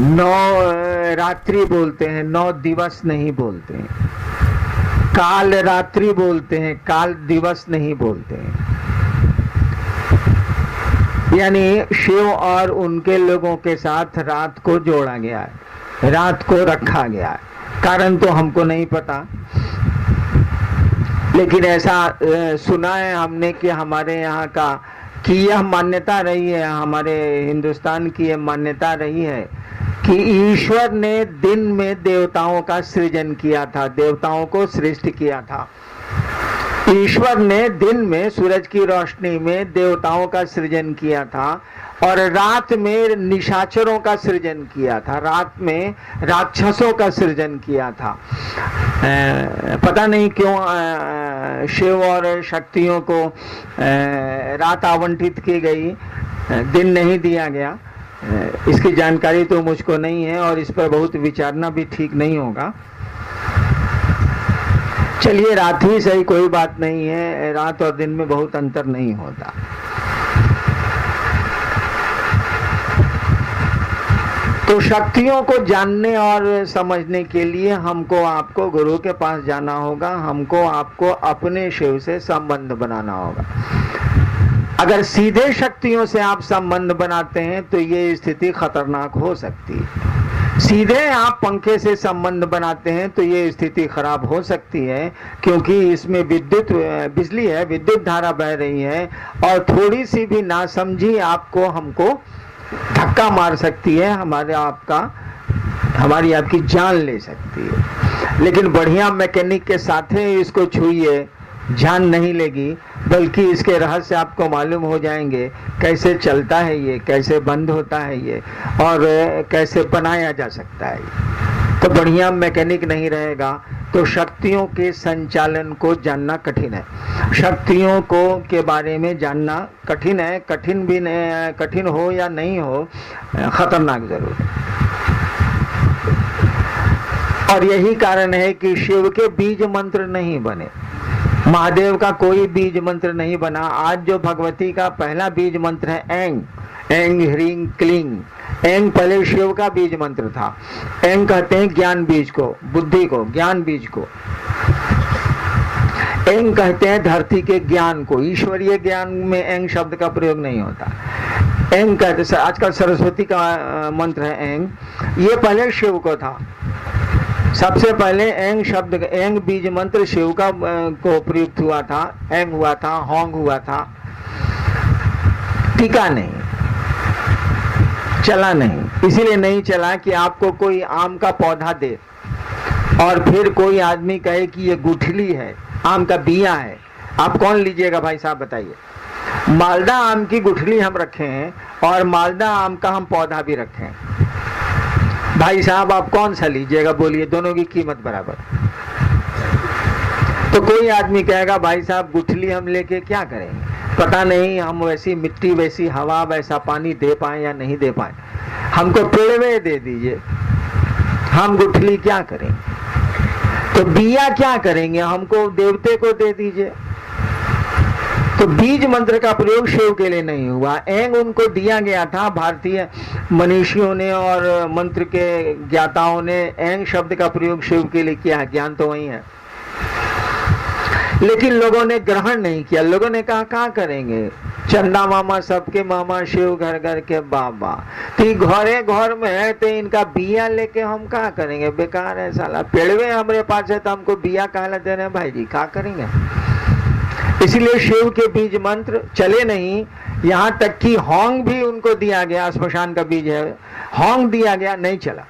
नौ रात्रि बोलते हैं, 9 दिवस नहीं बोलते हैं। काल रात्रि बोलते हैं, काल दिवस नहीं बोलते हैं। यानी शिव और उनके लोगों के साथ रात को जोड़ा गया है, रात को रखा गया है। कारण तो हमको नहीं पता, लेकिन ऐसा सुना है हमने कि हमारे यहाँ का कि यह मान्यता रही है, हमारे हिंदुस्तान की यह मान्यता रही है कि ईश्वर ने दिन में देवताओं का सृजन किया था, देवताओं को सृष्टि किया था। ईश्वर ने दिन में सूरज की रोशनी में देवताओं का सृजन किया था और रात में निशाचरों का सृजन किया था, रात में राक्षसों का सृजन किया था। पता नहीं क्यों शिव और शक्तियों को रात आवंटित की गई, दिन नहीं दिया गया। इसकी जानकारी तो मुझको नहीं है और इस पर बहुत विचारना भी ठीक नहीं होगा। चलिए रात ही सही, कोई बात नहीं है, रात और दिन में बहुत अंतर नहीं होता। तो शक्तियों को जानने और समझने के लिए हमको आपको गुरु के पास जाना होगा, हमको आपको अपने शिव से संबंध बनाना होगा। अगर सीधे शक्तियों से आप संबंध बनाते हैं तो ये स्थिति खतरनाक हो सकती है। सीधे आप पंखे से संबंध बनाते हैं तो ये स्थिति खराब हो सकती है, क्योंकि इसमें विद्युत बिजली है, विद्युत धारा बह रही है और थोड़ी सी भी नासमझी आपको हमको धक्का मार सकती है, हमारी आपकी जान ले सकती है। लेकिन बढ़िया मैकेनिक के साथ ही इसको छुइए, जान नहीं लेगी, बल्कि इसके रहस्य आपको मालूम हो जाएंगे, कैसे चलता है ये, कैसे बंद होता है ये और कैसे बनाया जा सकता है। तो बढ़िया मैकेनिक नहीं रहेगा तो शक्तियों के संचालन को जानना कठिन है, शक्तियों को के बारे में जानना कठिन है। कठिन हो या नहीं हो, खतरनाक जरूर है। और यही कारण है कि शिव के बीज मंत्र नहीं बने, महादेव का कोई बीज मंत्र नहीं बना। आज जो भगवती का पहला बीज मंत्र है ऐंग, ऐंग ह्रीं क्लीं, ऐंग पहले शिव का बीज मंत्र था। ऐंग कहते हैं ज्ञान बीज को, बुद्धि को, ज्ञान बीज को। ऐंग कहते हैं धरती के ज्ञान को, ईश्वरीय ज्ञान में ऐंग शब्द का प्रयोग नहीं होता। ऐंग कहते, आजकल सरस्वती का मंत्र है ऐंग, ये पहले शिव को था। सबसे पहले ऐंग शब्द, ऐंग बीज मंत्र शिव का को प्रयुक्त हुआ था, ऐंग हुआ था, होंग हुआ था, टिका नहीं, चला नहीं। इसीलिए नहीं चला कि आपको कोई आम का पौधा दे और फिर कोई आदमी कहे कि ये गुठली है, आम का बिया है, आप कौन लीजिएगा भाई साहब बताइए। मालदा आम की गुठली हम रखे हैं और मालदा आम का हम पौधा भी रखे हैं, भाई साहब आप कौन सा लीजिएगा बोलिए, दोनों की कीमत बराबर। तो कोई आदमी कहेगा भाई साहब गुठली हम लेके क्या करेंगे, पता नहीं हम वैसी मिट्टी, वैसी हवा, वैसा पानी दे पाए या नहीं दे पाए, हमको पेड़वे दे दीजिए, हम गुठली क्या करेंगे। तो बिया क्या करेंगे, हमको देवते को दे दीजिए। तो बीज मंत्र का प्रयोग शिव के लिए नहीं हुआ, ऐंग उनको दिया गया था। भारतीय मनीषियों ने और मंत्र के ज्ञाताओं ने ऐंग शब्द का प्रयोग शिव के लिए किया है, ज्ञान तो वही है। लेकिन लोगों ने ग्रहण नहीं किया, लोगों ने कहा कहाँ करेंगे, चंदा मामा सबके मामा, शिव घर घर के बाबा, तो घरे घर में है तो इनका बिया लेके हम कहाँ करेंगे, बेकार है साला, पेड़वे हमारे पास है तो हमको बिया कहला दे रहे हैं भाई जी, क्या करेंगे। इसलिए शिव के बीज मंत्र चले नहीं, यहाँ तक कि होंग भी उनको दिया गया, श्मशान का बीज है, होंग दिया गया, नहीं चला।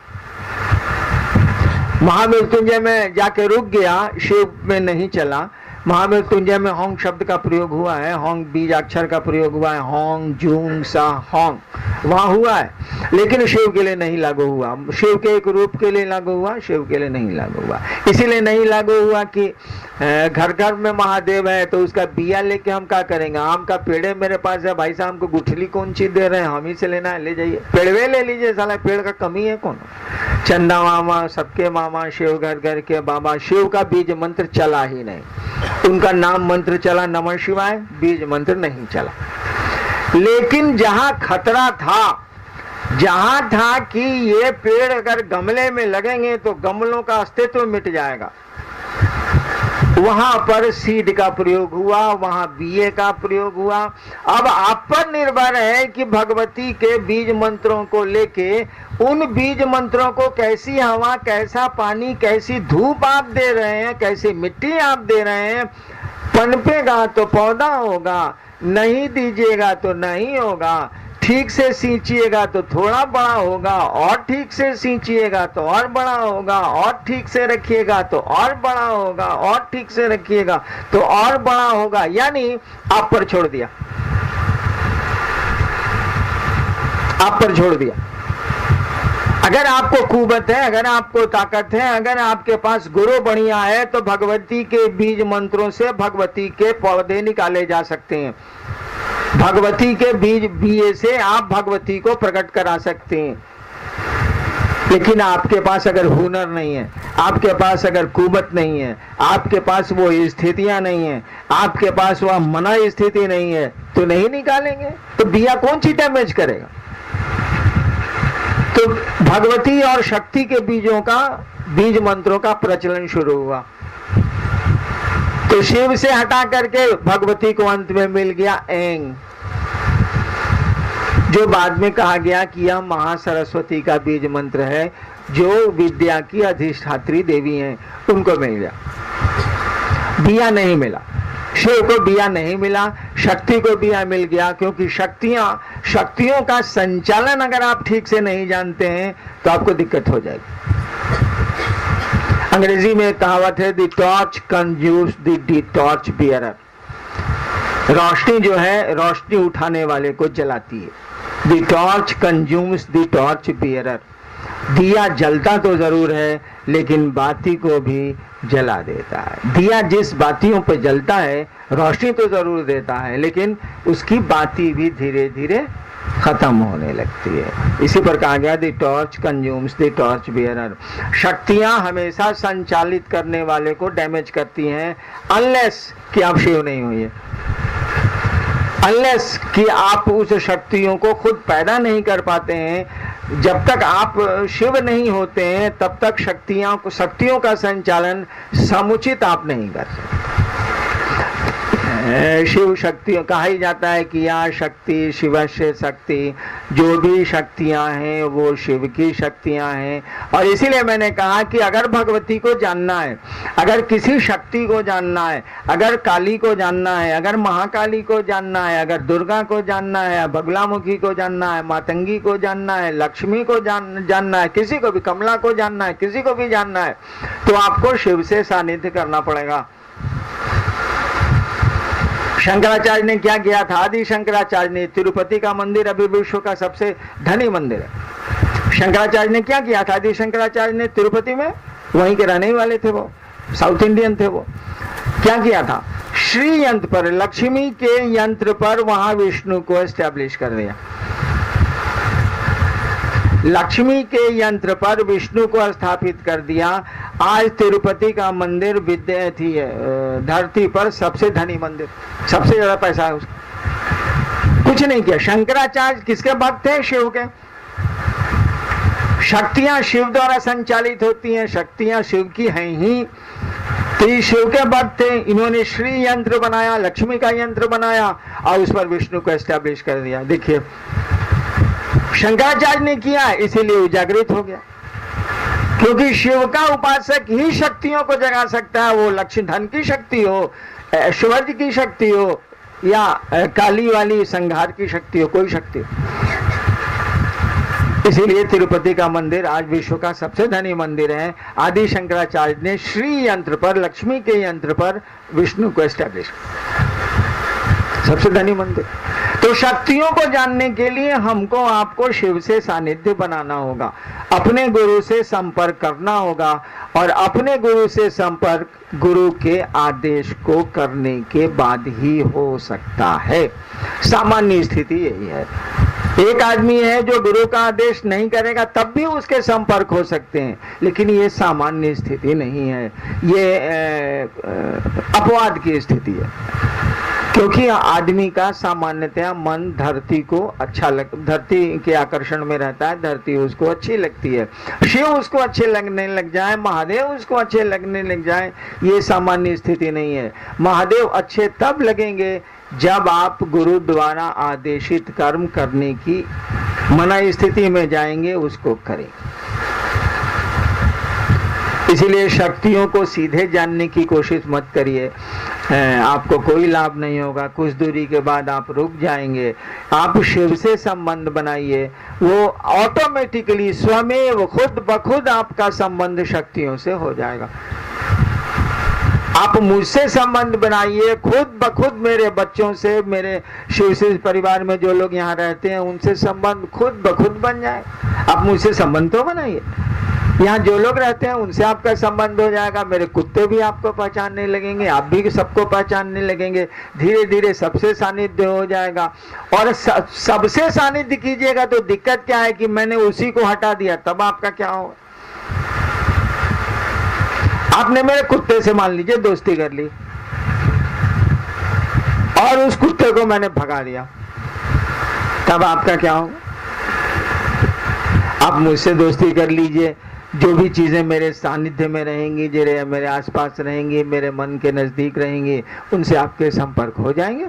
महामृत्युंजय में जाके रुक गया, शिव में नहीं चला। महामृत्युंजय में होंग शब्द का प्रयोग हुआ है, होंग बीज अक्षर का प्रयोग हुआ है, होंग जूंग सा होंग वहां हुआ है, लेकिन शिव के लिए नहीं लागू हुआ। शिव के एक रूप के लिए लागू हुआ, शिव के लिए नहीं लागू हुआ। इसीलिए नहीं लागू हुआ कि घर घर में महादेव है तो उसका बिया लेके हम क्या करेंगे, आम का पेड़े मेरे पास है, भाई साहब हमको गुठली कौन चीज दे रहे हैं, हम ही से लेना है, ले जाइए, पेड़वे ले लीजिए, साला पेड़ का कमी है कौन। चंदा मामा सबके मामा, शिव घर घर के बाबा, शिव का बीज मंत्र चला ही नहीं। उनका नाम मंत्र चला नमः शिवाय, बीज मंत्र नहीं चला। लेकिन जहां खतरा था, जहां था कि ये पेड़ अगर गमले में लगेंगे तो गमलों का अस्तित्व मिट जाएगा, वहां पर सीड का प्रयोग हुआ, वहां बीए का प्रयोग हुआ। अब आप पर निर्भर है कि भगवती के बीज मंत्रों को लेके उन बीज मंत्रों को कैसी हवा, कैसा पानी, कैसी धूप आप दे रहे हैं, कैसी मिट्टी आप दे रहे हैं। पनपेगा तो पौधा होगा, नहीं दीजिएगा तो नहीं होगा। ठीक से सींचिएगा तो थोड़ा बड़ा होगा, और ठीक से सींचिएगा तो और बड़ा होगा, और ठीक से रखिएगा तो और बड़ा होगा, और ठीक से रखिएगा तो और बड़ा होगा। यानी आप पर छोड़ दिया, आप पर छोड़ दिया। अगर आपको कुवत है, अगर आपको ताकत है, अगर आपके पास गुरु बढ़िया है तो भगवती के बीज मंत्रों से भगवती के पौधे निकाले जा सकते हैं। भगवती के बीज बीए से आप भगवती को प्रकट करा सकते हैं। लेकिन आपके पास अगर हुनर नहीं है, आपके पास अगर कुवत नहीं है, आपके पास वो स्थितियां नहीं है, आपके पास वह मना स्थिति नहीं है, तो नहीं निकालेंगे। तो बिया कौन सी डैमेज करेगा? तो भगवती और शक्ति के बीजों का, बीज मंत्रों का प्रचलन शुरू हुआ। तो शिव से हटा करके भगवती को अंत में मिल गया एंग, जो बाद में कहा गया कि यह महासरस्वती का बीज मंत्र है, जो विद्या की अधिष्ठात्री देवी हैं, उनको मिल गया। बिया नहीं मिला, शिव को बिया नहीं मिला, शक्ति को बिया मिल गया। क्योंकि शक्तियों का संचालन अगर आप ठीक से नहीं जानते हैं तो आपको दिक्कत हो जाएगी। अंग्रेजी में कहावत है, the torch consumes the torch bearer. रोशनी जो है रोशनी उठाने वाले को जलाती है। The torch consumes the torch bearer. दिया जलता तो जरूर है लेकिन बाती को भी जला देता है। दिया जिस बातियों पे जलता है रोशनी तो जरूर देता है, लेकिन उसकी बाती भी धीरे धीरे खत्म होने लगती है। इसी पर कहा गया, the torch consumes the torch bearer. शक्तियां हमेशा संचालित करने वाले को डैमेज करती हैं, अनलेस कि आप शिव नहीं हुए, अनलेस कि आप उस शक्तियों को खुद पैदा नहीं कर पाते हैं। जब तक आप शिव नहीं होते हैं तब तक शक्तियों का संचालन समुचित आप नहीं कर सकते। शिव शक्ति कहा ही जाता है कि या शक्ति शिवस्य शक्ति, जो भी शक्तियां हैं वो शिव की शक्तियां हैं। और इसीलिए मैंने कहा कि अगर भगवती को जानना है, अगर किसी शक्ति को जानना है, अगर काली को जानना है, अगर महाकाली को जानना है, अगर दुर्गा को जानना है, बगलामुखी को जानना है, मातंगी को जानना है, लक्ष्मी को जानना है, किसी को भी, कमला को जानना है, किसी को भी जानना है, तो आपको शिव से सानिध्य करना पड़ेगा। शंकराचार्य ने क्या किया था? आदि शंकराचार्य ने, तिरुपति का मंदिर अभी विश्व का सबसे धनी मंदिर है। शंकराचार्य ने क्या किया था? आदि शंकराचार्य ने तिरुपति में, वहीं के रहने वाले थे वो, साउथ इंडियन थे वो। क्या किया था? श्री यंत्र पर, लक्ष्मी के यंत्र पर वहां विष्णु को एस्टैब्लिश कर दिया। लक्ष्मी के यंत्र पर विष्णु को स्थापित कर दिया। आज तिरुपति का मंदिर विद्या थी धरती पर सबसे धनी मंदिर, सबसे ज्यादा पैसा है उसका। कुछ नहीं किया। शंकराचार्य किसके भक्त थे? शिव के। शक्तियां शिव द्वारा संचालित होती हैं, शक्तियां शिव की हैं ही, तो ये शिव के भक्त थे। इन्होंने श्री यंत्र बनाया, लक्ष्मी का यंत्र बनाया और उस पर विष्णु को एस्टैब्लिश कर दिया। देखिए शंकराचार्य ने किया, इसीलिए उजागृत हो गया। क्योंकि शिव का उपासक ही शक्तियों को जगा सकता है, वो लक्ष्मी धन की शक्ति हो, ऐश्वर्य की शक्ति हो, या काली वाली संहार की शक्ति हो, कोई शक्ति हो। इसीलिए तिरुपति का मंदिर आज विश्व का सबसे धनी मंदिर है। आदि शंकराचार्य ने श्री यंत्र पर, लक्ष्मी के यंत्र पर विष्णु को एस्टैब्लिश, सबसे धनी मंदिर। तो शक्तियों को जानने के लिए हमको आपको शिव से सानिध्य बनाना होगा, अपने गुरु से संपर्क करना होगा, और अपने गुरु से संपर्क गुरु के आदेश को करने के बाद ही हो सकता है। सामान्य स्थिति यही है। एक आदमी है जो गुरु का आदेश नहीं करेगा तब भी उसके संपर्क हो सकते हैं, लेकिन ये सामान्य स्थिति नहीं है, ये अपवाद की स्थिति है। क्योंकि आदमी का सामान्यतया मन धरती को धरती के आकर्षण में रहता है, धरती उसको अच्छी लगती है, शिव उसको अच्छे लगने लग जाए, महादेव उसको अच्छे लगने लग जाए, ये सामान्य स्थिति नहीं है। महादेव अच्छे तब लगेंगे जब आप गुरु द्वारा आदेशित कर्म करने की मना स्थिति में जाएंगे, उसको करें। इसीलिए शक्तियों को सीधे जानने की कोशिश मत करिए, आपको कोई लाभ नहीं होगा। कुछ दूरी के बाद आप रुक जाएंगे। आप शिव से संबंध बनाइए, वो ऑटोमेटिकली स्वमेव खुद ब खुद आपका संबंध शक्तियों से हो जाएगा। आप मुझसे संबंध बनाइए, खुद ब खुद मेरे बच्चों से, मेरे शिव से परिवार में जो लोग यहाँ रहते हैं उनसे संबंध खुद ब खुद बन जाए। आप मुझसे संबंध तो बनाइए, यहाँ जो लोग रहते हैं उनसे आपका संबंध हो जाएगा। मेरे कुत्ते भी आपको पहचानने लगेंगे, आप भी सबको पहचानने लगेंगे। धीरे धीरे सबसे सानिध्य हो जाएगा। और सबसे सानिध्य कीजिएगा तो दिक्कत क्या है कि मैंने उसी को हटा दिया, तब आपका क्या होगा? आपने मेरे कुत्ते से मान लीजिए दोस्ती कर ली और उस कुत्ते को मैंने भगा दिया, तब आपका क्या होगा? आप मुझसे दोस्ती कर लीजिए, जो भी चीजें मेरे सानिध्य में रहेंगी, जो मेरे आसपास रहेंगी, मेरे मन के नजदीक रहेंगी, उनसे आपके संपर्क हो जाएंगे।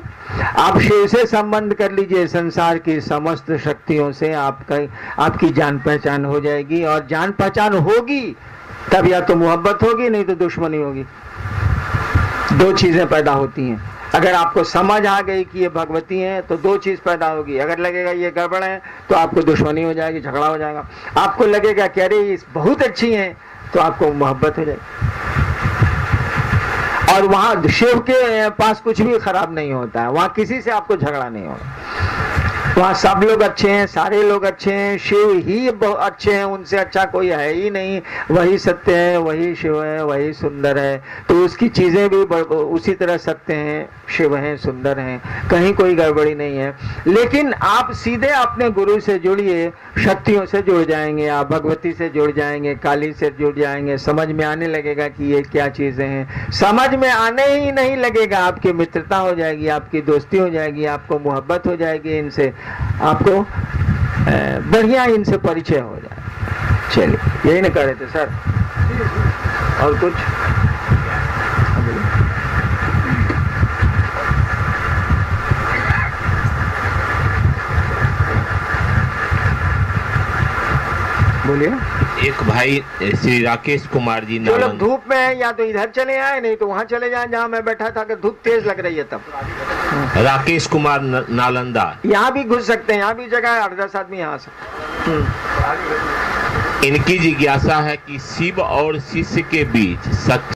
आप शिव से संबंध कर लीजिए, संसार की समस्त शक्तियों से आपकी जान पहचान हो जाएगी। और जान पहचान होगी तब या तो मोहब्बत होगी, नहीं तो दुश्मनी होगी। दो चीजें पैदा होती हैं। अगर आपको समझ आ गई कि ये भगवती हैं तो दो चीज पैदा होगी। अगर लगेगा ये गड़बड़ है तो आपको दुश्मनी हो जाएगी, झगड़ा हो जाएगा। आपको लगेगा कि अरे ये बहुत अच्छी हैं तो आपको मोहब्बत हो जाएगी। और वहां शिव के पास कुछ भी खराब नहीं होता है, वहां किसी से आपको झगड़ा नहीं होगा। वहाँ सब लोग अच्छे हैं, सारे लोग अच्छे हैं, शिव ही अच्छे हैं, उनसे अच्छा कोई है ही नहीं। वही सत्य है, वही शिव है, वही सुंदर है, तो उसकी चीजें भी उसी तरह सत्य हैं, शिव हैं, सुंदर हैं, कहीं कोई गड़बड़ी नहीं है। लेकिन आप सीधे अपने गुरु से जुड़िए, शक्तियों से जुड़ जाएंगे, आप भगवती से जुड़ जाएंगे, काली से जुड़ जाएंगे। समझ में आने लगेगा कि ये क्या चीजें हैं। समझ में आने ही नहीं लगेगा, आपकी मित्रता हो जाएगी, आपकी दोस्ती हो जाएगी, आपको मोहब्बत हो जाएगी इनसे, आपको बढ़िया इनसे परिचय हो जाए। चलिए, यही ना कह रहे थे सर, और कुछ? बोलिए। एक भाई श्री राकेश कुमार जी, जो लोग धूप में है या तो इधर चले आए, नहीं तो वहाँ चले जाए जहाँ मैं बैठा था, कि धूप तेज लग रही है तब। राकेश कुमार नालंदा, यहाँ भी घुस सकते हैं, यहाँ भी जगह है, 8-10 आदमी यहाँ से। इनकी जिज्ञासा है कि शिव और शिष्य के बीच सत्य